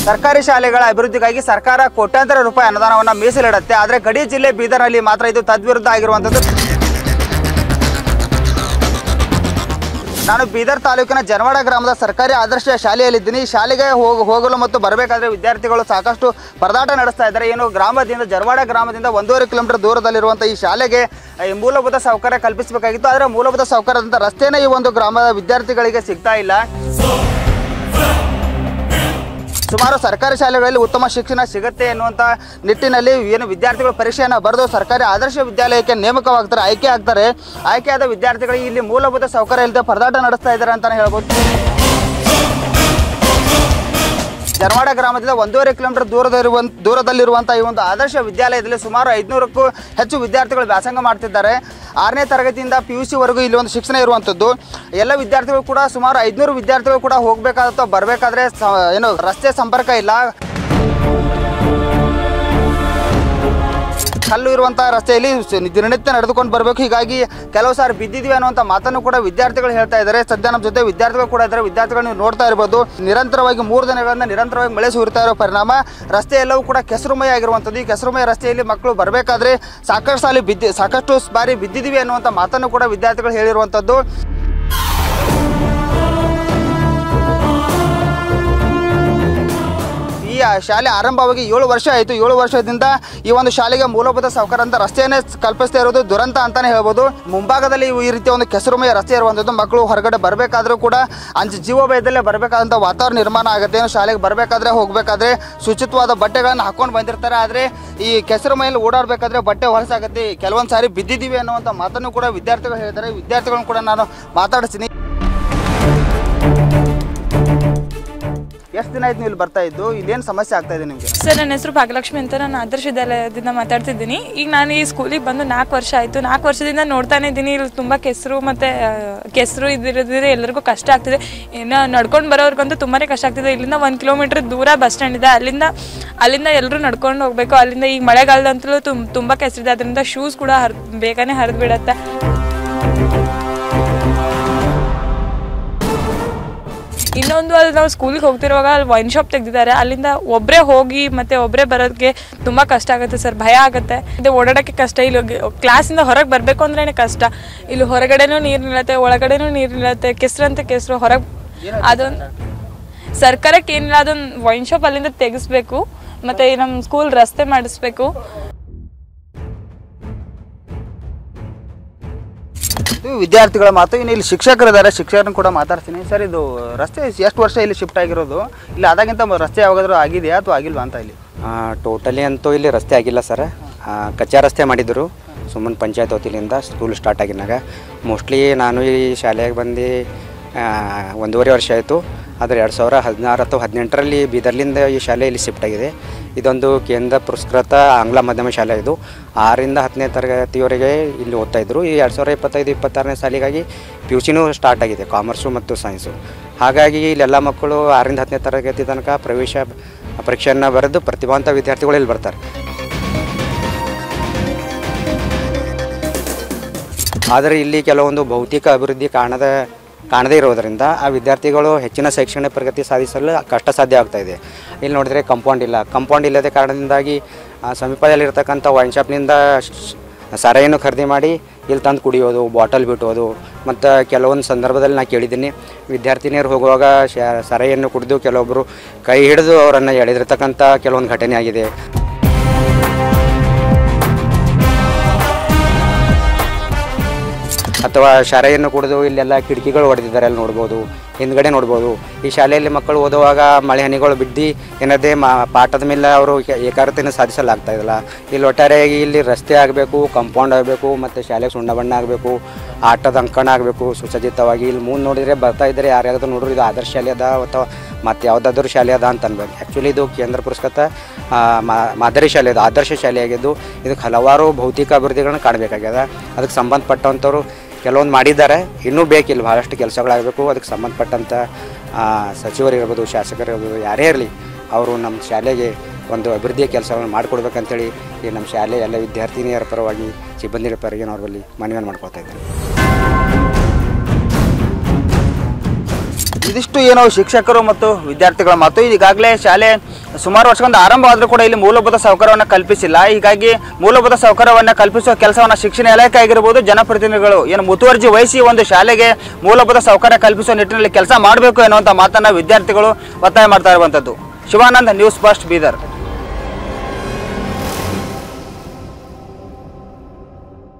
ಸರ್ಕಾರಿ ಶಾಲೆಗಳ ಅಭಿವೃದ್ಧಿಗಾಗಿ ಸರ್ಕಾರ ಕೋಟ್ಯಾಂತರ ರೂಪಾಯಿ ಅನುದಾನವನ್ನು ಮೀಸಲಿಡುತ್ತೆ. ಆದರೆ ಗಡಿ ಜಿಲ್ಲೆ ಬೀದರ್ನಲ್ಲಿ ಮಾತ್ರ ಇದು ತದ್ವಿರುದ್ಧ ಆಗಿರುವಂಥದ್ದು. ನಾನು ಬೀದರ್ ತಾಲೂಕಿನ ಜನವಾಡ ಗ್ರಾಮದ ಸರ್ಕಾರಿ ಆದರ್ಶ ಶಾಲೆಯಲ್ಲಿದ್ದೀನಿ. ಈ ಶಾಲೆಗೆ ಹೋಗಲು ಮತ್ತು ಬರಬೇಕಾದ್ರೆ ವಿದ್ಯಾರ್ಥಿಗಳು ಸಾಕಷ್ಟು ಪರದಾಟ ನಡೆಸ್ತಾ ಇದ್ದಾರೆ. ಏನು ಗ್ರಾಮದಿಂದ ಜನವಾಡ ಗ್ರಾಮದಿಂದ 1.5 ಕಿಲೋಮೀಟರ್ ದೂರದಲ್ಲಿರುವಂಥ ಈ ಶಾಲೆಗೆ ಮೂಲಭೂತ ಸೌಕರ್ಯ ಕಲ್ಪಿಸಬೇಕಾಗಿತ್ತು. ಆದರೆ ಮೂಲಭೂತ ಸೌಕರ್ಯದಂಥ ರಸ್ತೆನೇ ಈ ಒಂದು ಗ್ರಾಮದ ವಿದ್ಯಾರ್ಥಿಗಳಿಗೆ ಸಿಗ್ತಾ ಇಲ್ಲ. ಸುಮಾರು ಸರ್ಕಾರಿ ಶಾಲೆಗಳಲ್ಲಿ ಉತ್ತಮ ಶಿಕ್ಷಣ ಸಿಗುತ್ತೆ ಎನ್ನುವಂಥ ನಿಟ್ಟಿನಲ್ಲಿ ಏನು ವಿದ್ಯಾರ್ಥಿಗಳು ಪರೀಕ್ಷೆಯನ್ನು ಬರೆದು ಸರ್ಕಾರಿ ಆದರ್ಶ ವಿದ್ಯಾಲಯಕ್ಕೆ ನೇಮಕವಾಗ್ತಾರೆ, ಆಯ್ಕೆ ಆಗ್ತಾರೆ. ಆಯ್ಕೆಯಾದ ವಿದ್ಯಾರ್ಥಿಗಳಿಗೆ ಇಲ್ಲಿ ಮೂಲಭೂತ ಸೌಕರ್ಯ ಇಲ್ಲದೆ ಪರದಾಟ ನಡೆಸ್ತಾ ಇದ್ದಾರೆ ಅಂತಲೇ ಹೇಳ್ಬೋದು. ಜನವಾಡ ಗ್ರಾಮದಿಂದ 1.5 ಕಿಲೋಮೀಟರ್ ದೂರದಲ್ಲಿರುವಂಥ ಈ ಒಂದು ಆದರ್ಶ ವಿದ್ಯಾಲಯದಲ್ಲಿ ಸುಮಾರು 500ಕ್ಕೂ ಹೆಚ್ಚು ವಿದ್ಯಾರ್ಥಿಗಳು ವ್ಯಾಸಂಗ ಮಾಡ್ತಿದ್ದಾರೆ. 6ನೇ ತರಗತಿಯಿಂದ PUC ವರೆಗೂ ಇಲ್ಲಿ ಒಂದು ಶಿಕ್ಷಣ ಇರುವಂಥದ್ದು. ಎಲ್ಲ ವಿದ್ಯಾರ್ಥಿಗಳು ಕೂಡ ಸುಮಾರು 500 ವಿದ್ಯಾರ್ಥಿಗಳು ಕೂಡ ಹೋಗಬೇಕಾದ ಬರಬೇಕಾದ್ರೆ ಏನು ರಸ್ತೆ ಸಂಪರ್ಕ ಇಲ್ಲ. ಕಲ್ಲು ಇರುವಂಥ ರಸ್ತೆಯಲ್ಲಿ ದಿನನಿತ್ಯ ನಡೆದುಕೊಂಡು ಬರಬೇಕು. ಹೀಗಾಗಿ ಕೆಲವು ಸಾರಿ ಬಿದ್ದಿದ್ವಿ ಅನ್ನುವಂಥ ಮಾತನ್ನು ಕೂಡ ವಿದ್ಯಾರ್ಥಿಗಳು ಹೇಳ್ತಾ ಇದ್ದಾರೆ. ಸದ್ಯ ನಮ್ಮ ಜೊತೆ ವಿದ್ಯಾರ್ಥಿಗಳು ಕೂಡ ಇದ್ದಾರೆ. ವಿದ್ಯಾರ್ಥಿಗಳು ನೀವು ನೋಡ್ತಾ ಇರ್ಬೋದು, ನಿರಂತರವಾಗಿ 3 ದಿನಗಳಿಂದ ನಿರಂತರವಾಗಿ ಮಳೆ ಸುರಿತಾ ಇರೋ ಪರಿಣಾಮ ರಸ್ತೆ ಎಲ್ಲವೂ ಕೂಡ ಕೆಸರುಮಯ ಆಗಿರುವಂಥದ್ದು. ಈ ಕೆಸರುಮಯ ರಸ್ತೆಯಲ್ಲಿ ಮಕ್ಕಳು ಬರಬೇಕಾದ್ರೆ ಸಾಕಷ್ಟು ಬಾರಿ ಬಿದ್ದಿದ್ವಿ ಅನ್ನುವಂಥ ಮಾತನ್ನು ಕೂಡ ವಿದ್ಯಾರ್ಥಿಗಳು ಹೇಳಿರುವಂಥದ್ದು. ಈ ಶಾಲೆ ಆರಂಭವಾಗಿ 7 ವರ್ಷ ಆಯಿತು. 7 ವರ್ಷದಿಂದ ಈ ಒಂದು ಶಾಲೆಗೆ ಮೂಲಭೂತ ಸೌಕರ್ಯ ಅಂತ ರಸ್ತೆಯನ್ನೇ ಕಲ್ಪಿಸ್ತಾ ಇರೋದು ದುರಂತ ಅಂತಾನೆ ಹೇಳ್ಬೋದು. ಮುಂಭಾಗದಲ್ಲಿ ಈ ರೀತಿಯ ಒಂದು ಕೆಸರುಮಯ ರಸ್ತೆ ಇರುವಂಥದ್ದು. ಮಕ್ಕಳು ಹೊರಗಡೆ ಬರಬೇಕಾದ್ರೂ ಕೂಡ ಜೀವ ಭಯದಲ್ಲೇ ಬರಬೇಕಾದಂಥ ವಾತಾವರಣ ನಿರ್ಮಾಣ ಆಗುತ್ತೆ. ಶಾಲೆಗೆ ಬರಬೇಕಾದ್ರೆ ಹೋಗಬೇಕಾದ್ರೆ ಶುಚಿತ್ವವಾದ ಬಟ್ಟೆಗಳನ್ನು ಹಾಕೊಂಡು ಬಂದಿರ್ತಾರೆ. ಆದರೆ ಈ ಕೆಸರುಮಯಲ್ಲಿ ಓಡಾಡಬೇಕಾದ್ರೆ ಬಟ್ಟೆ ಹೊಲಸಾಗುತ್ತೆ. ಕೆಲವೊಂದು ಸಾರಿ ಬಿದ್ದಿದ್ದೀವಿ ಅನ್ನುವಂಥ ಮಾತನ್ನು ಕೂಡ ವಿದ್ಯಾರ್ಥಿಗಳು ಹೇಳ್ತಾರೆ. ವಿದ್ಯಾರ್ಥಿಗಳನ್ನು ಕೂಡ ನಾನು ಮಾತಾಡಿಸ್ತೀನಿ. ಎಷ್ಟು ದಿನ ಆಯ್ತು ನೀವು ಇಲ್ಲಿ ಬರ್ತಾ ಇದ್ದು? ಇಲ್ಲೇನು ಸಮಸ್ಯೆ ಆಗ್ತಾ ಇದೆ ನಿಮಗೆ? ಸರ್, ನನ್ನ ಹೆಸರು ಭಾಗ್ಯಲಕ್ಷ್ಮಿ ಅಂತ. ನಾನು ಆದರ್ಶ ವಿದ್ಯಾಲಯದಿಂದ ಮಾತಾಡ್ತಿದ್ದೀನಿ. ಈಗ ನಾನು ಈ ಸ್ಕೂಲಿಗೆ ಬಂದು 4 ವರ್ಷ ಆಯಿತು. 4 ವರ್ಷದಿಂದ ನೋಡ್ತಾನೆ ಇದ್ದೀನಿ. ಇಲ್ಲಿ ತುಂಬ ಕೆಸರು ಇದಿರೋದ್ರೆ ಎಲ್ಲರಿಗೂ ಕಷ್ಟ ಆಗ್ತಿದೆ. ಇನ್ನು ನಡ್ಕೊಂಡು ಬರೋರ್ಗಂತೂ ತುಂಬಾ ಕಷ್ಟ ಆಗ್ತಿದೆ. ಇಲ್ಲಿಂದ 1 ಕಿಲೋಮೀಟರ್ ದೂರ ಬಸ್ ಸ್ಟ್ಯಾಂಡ್ ಇದೆ. ಅಲ್ಲಿಂದ ಎಲ್ಲರೂ ನಡ್ಕೊಂಡು ಹೋಗಬೇಕು. ಅಲ್ಲಿಂದ ಈಗ ಮಳೆಗಾಲದಂತಲೂ ತುಂಬ ಕೆಸರಿದೆ. ಅದರಿಂದ ಶೂಸ್ ಕೂಡ ಬೇಗನೆ ಹರಿದು ಬಿಡುತ್ತೆ. ಇನ್ನೊಂದು, ಅಲ್ಲಿ ನಾವು ಸ್ಕೂಲಿಗೆ ಹೋಗ್ತಿರುವಾಗ ಅಲ್ಲಿ ವೈನ್ ಶಾಪ್ ತೆಗೆದಿದ್ದಾರೆ. ಅಲ್ಲಿಂದ ಒಬ್ಬರೇ ಹೋಗಿ ಮತ್ತೆ ಒಬ್ಬರೇ ಬರೋದಕ್ಕೆ ತುಂಬ ಕಷ್ಟ ಆಗುತ್ತೆ ಸರ್. ಭಯ ಆಗುತ್ತೆ. ಇದು ಓಡಾಡೋಕ್ಕೆ ಕಷ್ಟ. ಇಲ್ಲಿ ಕ್ಲಾಸಿಂದ ಹೊರಗೆ ಬರಬೇಕು ಅಂದ್ರೇ ಕಷ್ಟ. ಇಲ್ಲಿ ಹೊರಗಡೆನೂ ನೀರು ನಿಲ್ಲತ್ತೆ, ಒಳಗಡೆನೂ ನೀರು ನಿಲ್ಲತ್ತೆ. ಕೆಸರು ಹೊರಗೆ. ಅದೊಂದು ಸರ್ಕಾರಕ್ಕೆ ಏನಿಲ್ಲ, ಅದೊಂದು ವೈನ್ ಶಾಪ್ ಅಲ್ಲಿಂದ ತೆಗೆಸ್ಬೇಕು. ಮತ್ತು ನಮ್ಮ ಸ್ಕೂಲ್ ರಸ್ತೆ ಮಾಡಿಸ್ಬೇಕು. ವಿದ್ಯಾರ್ಥಿಗಳ ಮಾತು. ಇನ್ನು ಇಲ್ಲಿ ಶಿಕ್ಷಕರಿದ್ದಾರೆ, ಶಿಕ್ಷಕರನ್ನು ಕೂಡ ಮಾತಾಡ್ತೀನಿ. ಸರ್, ಇದು ರಸ್ತೆ ಎಷ್ಟು ವರ್ಷ ಇಲ್ಲಿ ಶಿಫ್ಟ್ ಆಗಿರೋದು? ಇಲ್ಲಿ ಆದಾಗಿಂತ ರಸ್ತೆ ಯಾವಾಗಾದ್ರೂ ಆಗಿದೆಯಾ ಅಥವಾ ಆಗಿಲ್ವಾ ಅಂತ? ಇಲ್ಲಿ ಟೋಟಲಿ ಅಂತೂ ಇಲ್ಲಿ ರಸ್ತೆ ಆಗಿಲ್ಲ ಸರ್. ಕಚ್ಚಾ ರಸ್ತೆ ಮಾಡಿದರು ಸುಮ್ಮನೆ ಪಂಚಾಯತ್ ವತಿಯಿಂದ ಸ್ಕೂಲ್ ಸ್ಟಾರ್ಟ್ ಆಗಿನಾಗ. ಮೋಸ್ಟ್ಲಿ ನಾನು ಈ ಶಾಲೆಗೆ ಬಂದು 1.5 ವರ್ಷ ಆಯಿತು. ಆದರೆ 2016 ಅಥವಾ 2018ರಲ್ಲಿ ಬೀದರ್ಲಿಂದ ಈ ಶಾಲೆ ಇಲ್ಲಿ ಶಿಫ್ಟ್ ಆಗಿದೆ. ಇದೊಂದು ಕೇಂದ್ರ ಪುರಸ್ಕೃತ ಆಂಗ್ಲ ಮಾಧ್ಯಮ ಶಾಲೆ. ಇದು 6ರಿಂದ 10ನೇ ತರಗತಿಯವರೆಗೆ ಇಲ್ಲಿ ಓದ್ತಾಯಿದ್ರು. ಈ 2025-26ನೇ ಸಾಲಿಗಾಗಿ PUCನೂ ಸ್ಟಾರ್ಟ್ ಆಗಿದೆ, ಕಾಮರ್ಸು ಮತ್ತು ಸೈನ್ಸು. ಹಾಗಾಗಿ ಇಲ್ಲೆಲ್ಲ ಮಕ್ಕಳು 6ರಿಂದ 10ನೇ ತರಗತಿ ತನಕ ಪ್ರವೇಶ ಪರೀಕ್ಷೆಯನ್ನು ಬರೆದು ಪ್ರತಿಭಾವಂತ ವಿದ್ಯಾರ್ಥಿಗಳು ಇಲ್ಲಿ ಬರ್ತಾರೆ. ಆದರೆ ಇಲ್ಲಿ ಕೆಲವೊಂದು ಭೌತಿಕ ಅಭಿವೃದ್ಧಿ ಕಾಣದೇ ಇರೋದರಿಂದ ಆ ವಿದ್ಯಾರ್ಥಿಗಳು ಹೆಚ್ಚಿನ ಶೈಕ್ಷಣಿಕ ಪ್ರಗತಿ ಸಾಧಿಸಲು ಕಷ್ಟ ಸಾಧ್ಯ ಆಗ್ತಾಯಿದೆ. ಇಲ್ಲಿ ನೋಡಿದರೆ ಕಂಪೌಂಡ್ ಇಲ್ಲದ ಕಾರಣದಿಂದಾಗಿ ಸಮೀಪದಲ್ಲಿರ್ತಕ್ಕಂಥ ವೈನ್ ಶಾಪ್ನಿಂದ ಸಾರಾಯನ್ನು ಖರೀದಿ ಮಾಡಿ ಇಲ್ಲಿ ತಂದು ಕುಡಿಯೋದು, ಬಾಟಲ್ ಬಿಟ್ಟೋದು. ಮತ್ತು ಕೆಲವೊಂದು ಸಂದರ್ಭದಲ್ಲಿ ನಾನು ಕೇಳಿದ್ದೀನಿ, ವಿದ್ಯಾರ್ಥಿನಿಯರು ಹೋಗುವಾಗ ಸಾರಾಯನ್ನು ಕುಡಿದು ಕೆಲವೊಬ್ಬರು ಕೈ ಹಿಡಿದು ಅವರನ್ನು ಎಳೆದಿರ್ತಕ್ಕಂಥ ಕೆಲವೊಂದು ಘಟನೆ ಆಗಿದೆ. ಅಥವಾ ಶಾಲೆಯನ್ನು ಕುಡಿದು ಇಲ್ಲೆಲ್ಲ ಕಿಟಕಿಗಳು ಹೊಡೆದಿದ್ದಾರೆ, ಅಲ್ಲಿ ನೋಡ್ಬೋದು, ಹಿಂದ್ಗಡೆ ನೋಡ್ಬೋದು. ಈ ಶಾಲೆಯಲ್ಲಿ ಮಕ್ಕಳು ಓದುವಾಗ ಮಳೆ ಹನಿಗಳು ಬಿದ್ದು ಏನದೇ ಪಾಠದ ಮೇಲೆ ಅವರು ಏಕಾಗ್ರತೆಯನ್ನು ಸಾಧಿಸಲಾಗ್ತಾಯಿಲ್ಲ. ಇಲ್ಲಿ ಒಟ್ಟಾರೆಯಾಗಿ ಇಲ್ಲಿ ರಸ್ತೆ ಆಗಬೇಕು, ಕಾಂಪೌಂಡ್ ಆಗಬೇಕು, ಮತ್ತು ಶಾಲೆಗೆ ಸುಣ್ಣ ಬಣ್ಣ ಆಗಬೇಕು, ಆಟದ ಅಂಕಣ ಆಗಬೇಕು ಸುಸಜ್ಜಿತವಾಗಿ. ಇಲ್ಲಿ ಮುಂದೆ ನೋಡಿದರೆ ಬರ್ತಾ ಇದ್ದರೆ ಯಾರ್ಯಾರು ನೋಡ್ರಿ ಇದು ಆದರ್ಶ ಶಾಲೆ ಅದ ಅಥವಾ ಮತ್ತು ಯಾವುದಾದ್ರೂ ಶಾಲೆ ಅದ ಅಂತ ಅನ್ಬೇಕು. ಆ್ಯಕ್ಚುಲಿ ಇದು ಕೇಂದ್ರ ಪುರಸ್ಕೃತ ಮಾದರಿ ಶಾಲೆ, ಇದು ಆದರ್ಶ ಶಾಲೆಯಾಗಿದ್ದು ಇದಕ್ಕೆ ಹಲವಾರು ಭೌತಿಕ ಅಭಿವೃದ್ಧಿಗಳನ್ನ ಕಾಣಬೇಕಾಗ್ಯದ. ಅದಕ್ಕೆ ಸಂಬಂಧಪಟ್ಟಂಥವ್ರು ಕೆಲವೊಂದು ಮಾಡಿದ್ದಾರೆ, ಇನ್ನೂ ಬೇಕಿಲ್ಲ, ಭಾಳಷ್ಟು ಕೆಲಸಗಳಾಗಬೇಕು. ಅದಕ್ಕೆ ಸಂಬಂಧಪಟ್ಟಂಥ ಸಚಿವರಿರ್ಬೋದು, ಶಾಸಕರಿರ್ಬೋದು, ಯಾರೇ ಇರಲಿ ಅವರು ನಮ್ಮ ಶಾಲೆಗೆ ಒಂದು ಅಭಿವೃದ್ಧಿಯ ಕೆಲಸಗಳನ್ನು ಮಾಡಿಕೊಡ್ಬೇಕಂತೇಳಿ ಈ ನಮ್ಮ ಶಾಲೆ ಎಲ್ಲ ವಿದ್ಯಾರ್ಥಿನಿಯರ ಪರವಾಗಿ ಸಿಬ್ಬಂದಿಗಳ ಪರವಾಗಿ ಅವ್ರಲ್ಲಿ ಮನವಿಯನ್ನು ಮಾಡ್ಕೊಳ್ತಾ ಇದ್ದಾರೆ. ಇದಿಷ್ಟು ಏನು ಶಿಕ್ಷಕರು ಮತ್ತು ವಿದ್ಯಾರ್ಥಿಗಳ ಮಾತು. ಈಗಾಗಲೇ ಶಾಲೆ ಸುಮಾರು ವರ್ಷಗಳಿಂದ ಆರಂಭವಾದರೂ ಕೂಡ ಇಲ್ಲಿ ಮೂಲಭೂತ ಸೌಕರ್ಯವನ್ನು ಕಲ್ಪಿಸಿಲ್ಲ. ಹೀಗಾಗಿ ಮೂಲಭೂತ ಸೌಕರ್ಯವನ್ನು ಕಲ್ಪಿಸುವ ಕೆಲಸವನ್ನು ಶಿಕ್ಷಣ ಇಲಾಖೆ ಆಗಿರ್ಬೋದು, ಜನಪ್ರತಿನಿಧಿಗಳು ಏನು ಮುತುವರ್ಜಿ ವಹಿಸಿ ಒಂದು ಶಾಲೆಗೆ ಮೂಲಭೂತ ಸೌಕರ್ಯ ಕಲ್ಪಿಸುವ ನಿಟ್ಟಿನಲ್ಲಿ ಕೆಲಸ ಮಾಡಬೇಕು ಎನ್ನುವಂಥ ಮಾತನ್ನು ವಿದ್ಯಾರ್ಥಿಗಳು ಒತ್ತಾಯ ಮಾಡ್ತಾ ಇರುವಂಥದ್ದು. Shivanand, news first, Bidar.